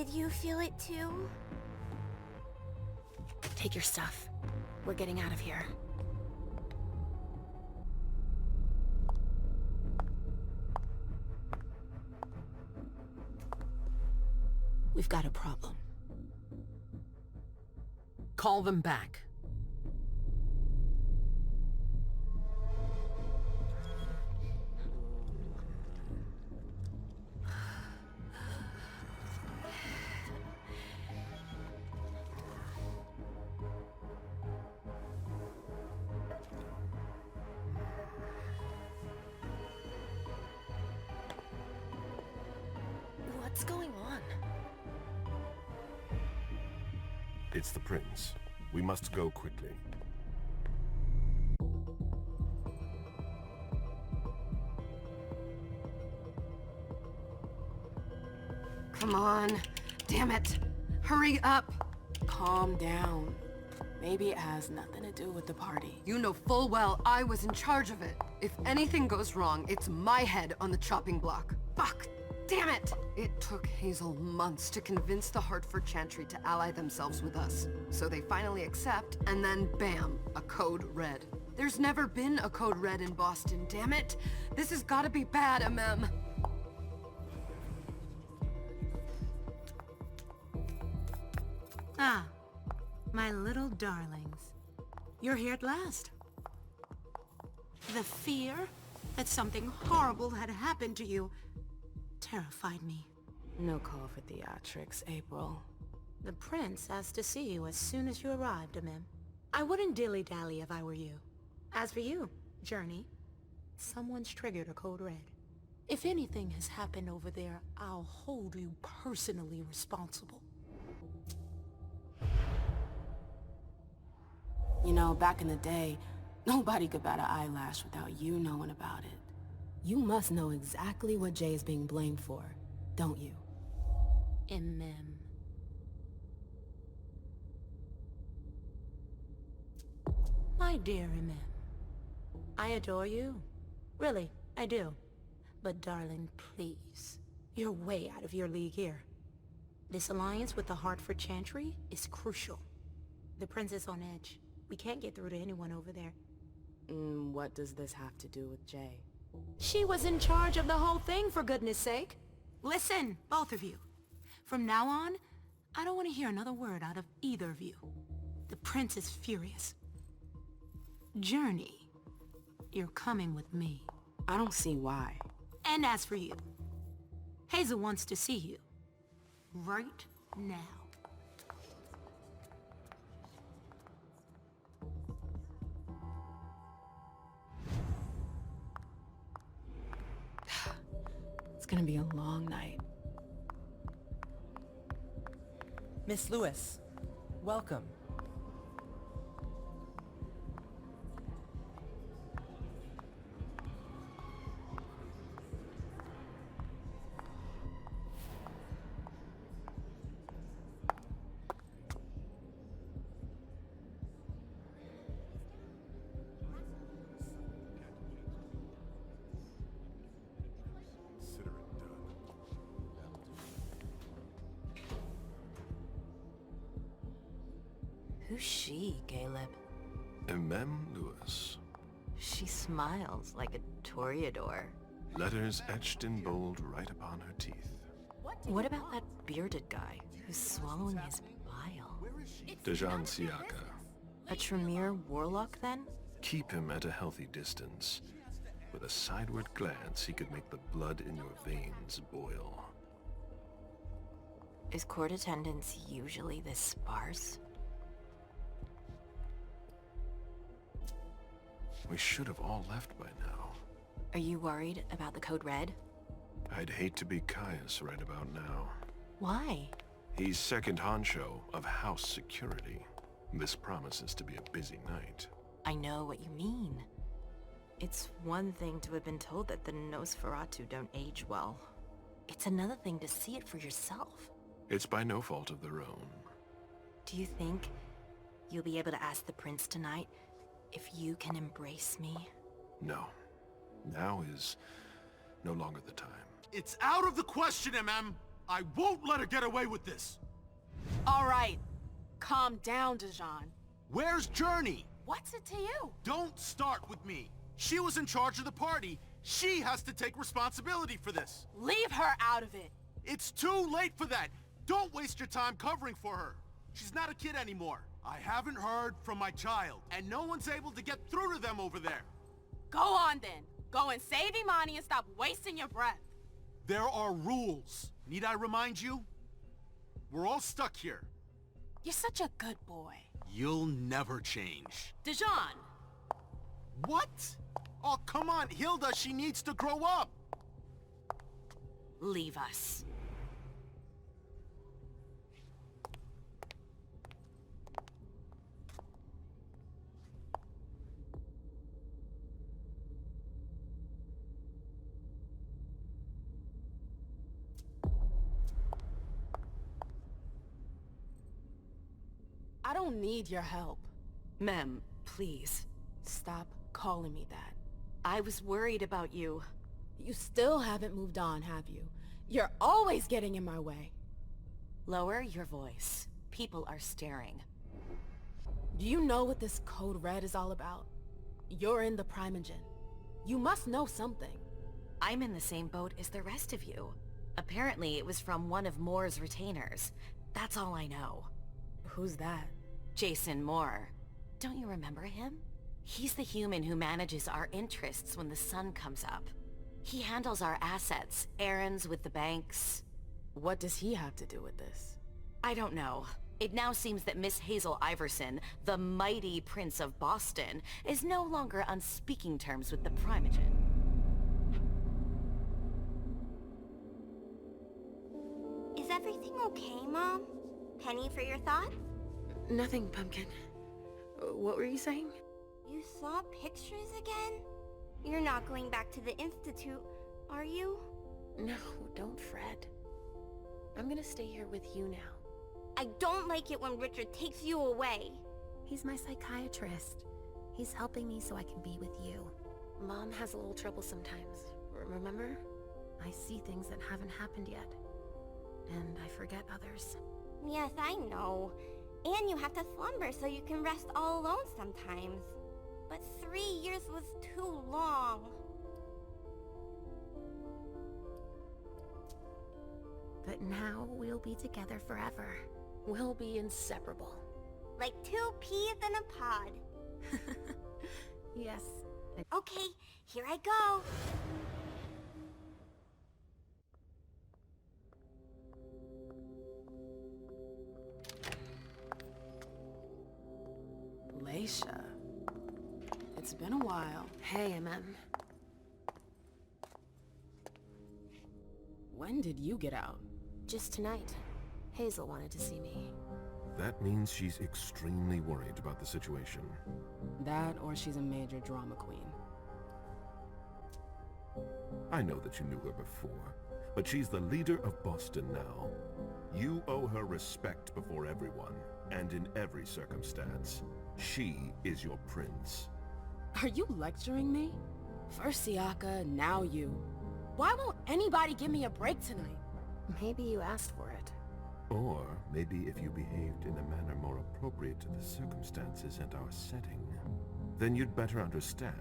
Did you feel it too? Take your stuff. We're getting out of here. We've got a problem. Call them back. What's going on? It's the prince. We must go quickly. Come on. Damn it. Hurry up. Calm down. Maybe it has nothing to do with the party. You know full well I was in charge of it. If anything goes wrong, it's my head on the chopping block. Fuck. Damn it! It took Hazel months to convince the Hartford Chantry to ally themselves with us. So they finally accept, and then bam, a code red. There's never been a code red in Boston, damn it! This has gotta be bad, MM. Ah, my little darlings. You're here at last. The fear that something horrible had happened to you terrified me. No call for theatrics, April. The prince asked to see you as soon as you arrived, Amim. I wouldn't dilly-dally if I were you. As for you, Journey, someone's triggered a code red. If anything has happened over there, I'll hold you personally responsible. You know, back in the day, nobody could bat an eyelash without you knowing about it. You must know exactly what Jay is being blamed for, don't you? Amim. My dear Amim, I adore you. Really, I do. But darling, please, you're way out of your league here. This alliance with the Hartford Chantry is crucial. The prince is on edge. We can't get through to anyone over there. What does this have to do with Jay? She was in charge of the whole thing, for goodness sake. Listen, both of you. From now on, I don't want to hear another word out of either of you. The prince is furious. Journey, you're coming with me. I don't see why. And as for you, Hazel wants to see you. Right now. It's gonna be a long night. Miss Lewis, welcome. Consider it done. Who's she, Caleb? Mem Lewis. She smiles like a toreador. Letters etched in bold right upon her teeth. What about that bearded guy who's swallowing his bile? Dejan Siaka. A Tremere warlock, then? Keep him at a healthy distance. With a sideward glance, he could make the blood in your veins boil. Is court attendance usually this sparse? We should have all left by now. Are you worried about the Code Red? I'd hate to be Caius right about now. Why? He's second honcho of house security. This promises to be a busy night. I know what you mean. It's one thing to have been told that the Nosferatu don't age well. It's another thing to see it for yourself. It's by no fault of their own. Do you think you'll be able to ask the prince tonight if you can embrace me? No. Now is no longer the time. It's out of the question, MM! I won't let her get away with this! All right. Calm down, Dijon. Where's Journey? What's it to you? Don't start with me. She was in charge of the party. She has to take responsibility for this. Leave her out of it. It's too late for that. Don't waste your time covering for her. She's not a kid anymore. I haven't heard from my child, and no one's able to get through to them over there. Go on then. Go and save Imani and stop wasting your breath. There are rules. Need I remind you? We're all stuck here. You're such a good boy. You'll never change. Dijon! What? Oh, come on, Hilda, she needs to grow up. Leave us. I don't need your help. Mem, please. Stop calling me that. I was worried about you. You still haven't moved on, have you? You're always getting in my way. Lower your voice. People are staring. Do you know what this Code Red is all about? You're in the Primogen. You must know something. I'm in the same boat as the rest of you. Apparently it was from one of Moore's retainers. That's all I know. Who's that? Jason Moore. Don't you remember him? He's the human who manages our interests when the sun comes up. He handles our assets, errands with the banks. What does he have to do with this? I don't know. It now seems that Miss Hazel Iverson, the mighty Prince of Boston, is no longer on speaking terms with the Primogen. Is everything okay, Mom? Penny for your thoughts? Nothing, Pumpkin. What were you saying? You saw pictures again? You're not going back to the Institute, are you? No, don't fret. I'm gonna stay here with you now. I don't like it when Richard takes you away. He's my psychiatrist. He's helping me so I can be with you. Mom has a little trouble sometimes, remember? I see things that haven't happened yet. And I forget others. Yes, I know. And you have to slumber so you can rest all alone sometimes. But 3 years was too long. But now we'll be together forever. We'll be inseparable. Like 2 peas in a pod. Yes. Okay, here I go. Leisha. It's been a while. Hey, MM. When did you get out? Just tonight. Hazel wanted to see me. That means she's extremely worried about the situation. That or she's a major drama queen. I know that you knew her before, but she's the leader of Boston now. You owe her respect before everyone, and in every circumstance. She is your prince. Are you lecturing me? First Siaka, now you. Why won't anybody give me a break tonight? Maybe you asked for it. Or maybe if you behaved in a manner more appropriate to the circumstances and our setting, then you'd better understand.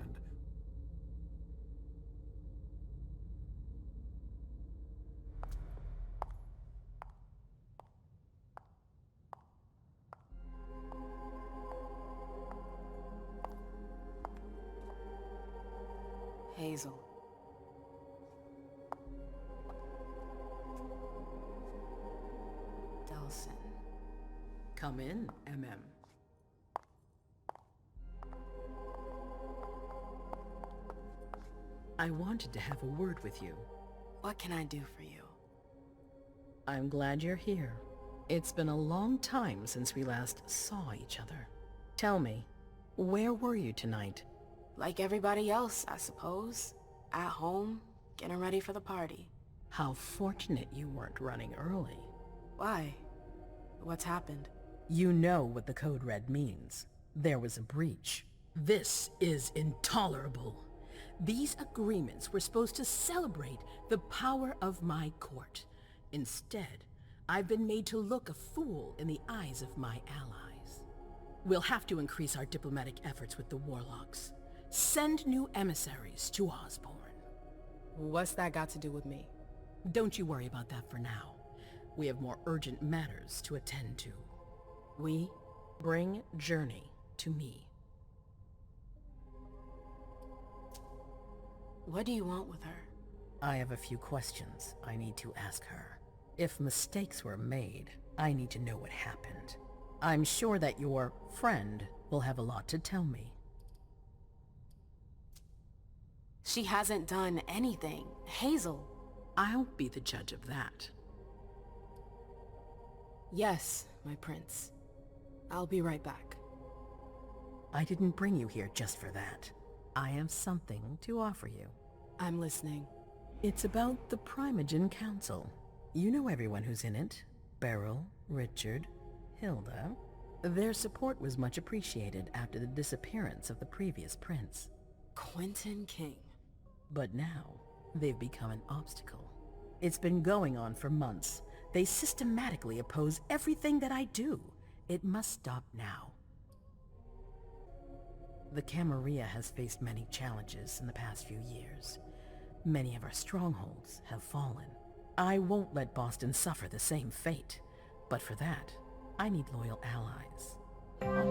Hazel. Delson. Come in, MM. I wanted to have a word with you. What can I do for you? I'm glad you're here. It's been a long time since we last saw each other. Tell me, where were you tonight? Like everybody else, I suppose. At home, getting ready for the party. How fortunate you weren't running early. Why? What's happened? You know what the Code Red means. There was a breach. This is intolerable. These agreements were supposed to celebrate the power of my court. Instead, I've been made to look a fool in the eyes of my allies. We'll have to increase our diplomatic efforts with the warlocks. Send new emissaries to Osborne. What's that got to do with me? Don't you worry about that for now. We have more urgent matters to attend to. We bring Journey to me. What do you want with her? I have a few questions I need to ask her. If mistakes were made, I need to know what happened. I'm sure that your friend will have a lot to tell me. She hasn't done anything. Hazel. I'll be the judge of that. Yes, my prince. I'll be right back. I didn't bring you here just for that. I have something to offer you. I'm listening. It's about the Primogen Council. You know everyone who's in it. Beryl, Richard, Hilda. Their support was much appreciated after the disappearance of the previous prince. Quentin King. But now, they've become an obstacle. It's been going on for months. They systematically oppose everything that I do. It must stop now. The Camarilla has faced many challenges in the past few years. Many of our strongholds have fallen. I won't let Boston suffer the same fate. But for that, I need loyal allies.